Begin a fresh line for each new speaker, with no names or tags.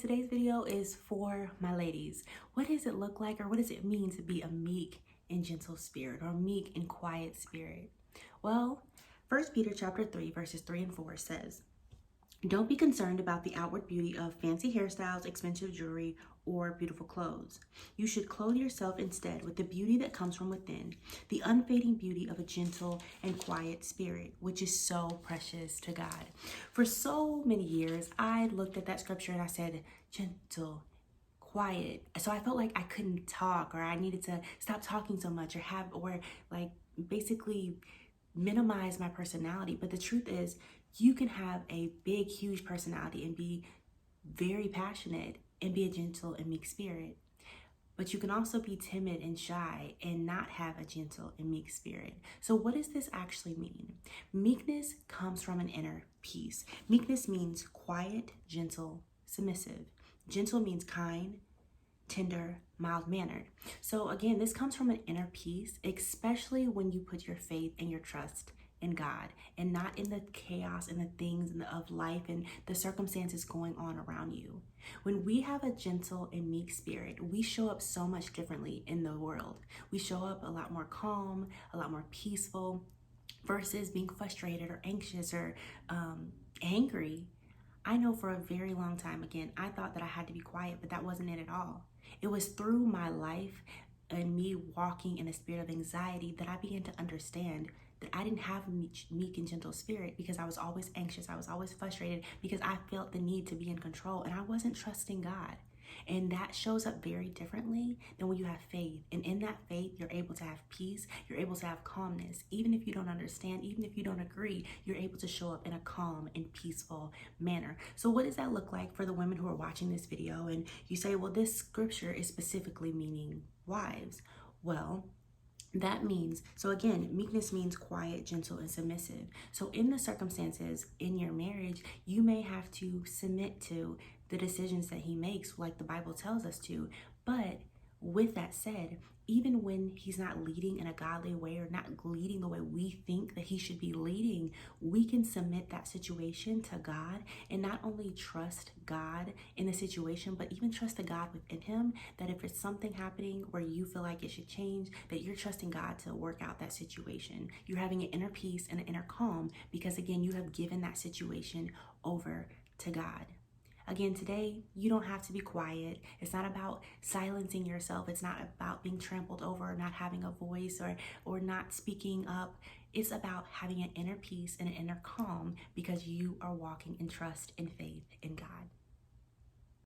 Today's video is for my ladies. What does it look like, or what does it mean to be a meek and gentle spirit, or meek and quiet spirit? Well, 1 Peter chapter 3 verses 3 and 4 says, "Don't be concerned about the outward beauty of fancy hairstyles, expensive jewelry, or beautiful clothes. You should clothe yourself instead with the beauty that comes from within, the unfading beauty of a gentle and quiet spirit, which is so precious to God." For so many years, I looked at that scripture and I said, gentle, quiet. So I felt like I couldn't talk, or I needed to stop talking so much, or like basically minimize my personality. But the truth is, you can have a big, huge personality and be very passionate and be a gentle and meek spirit. But you can also be timid and shy and not have a gentle and meek spirit. So what does this actually mean? Meekness comes from an inner peace. Meekness means quiet, gentle, submissive. Gentle means kind, tender, mild-mannered. So again, this comes from an inner peace, especially when you put your faith and your trust in God and not in the chaos and the things of life and the circumstances going on around you. When we have a gentle and meek spirit, we show up so much differently in the world. We show up a lot more calm, a lot more peaceful, versus being frustrated or anxious or angry. I know for a very long time, again, I thought that I had to be quiet, but that wasn't it at all. It was through my life and me walking in a spirit of anxiety that I began to understand that I didn't have a meek and gentle spirit, because I was always anxious. I was always frustrated because I felt the need to be in control and I wasn't trusting God. And that shows up very differently than when you have faith. And in that faith, you're able to have peace. You're able to have calmness. Even if you don't understand, even if you don't agree, you're able to show up in a calm and peaceful manner. So what does that look like for the women who are watching this video? And you say, well, this scripture is specifically meaning wives. Well, that means, so again, meekness means quiet, gentle, and submissive. So in the circumstances in your marriage, you may have to submit to the decisions that he makes, like the Bible tells us to. But with that said, even when he's not leading in a godly way, or not leading the way we think that he should be leading, we can submit that situation to God and not only trust God in the situation, but even trust the God within him, that if it's something happening where you feel like it should change, that you're trusting God to work out that situation. You're having an inner peace and an inner calm because, again, you have given that situation over to God. Again, today, you don't have to be quiet. It's not about silencing yourself. It's not about being trampled over, or not having a voice, or not speaking up. It's about having an inner peace and an inner calm because you are walking in trust and faith in God.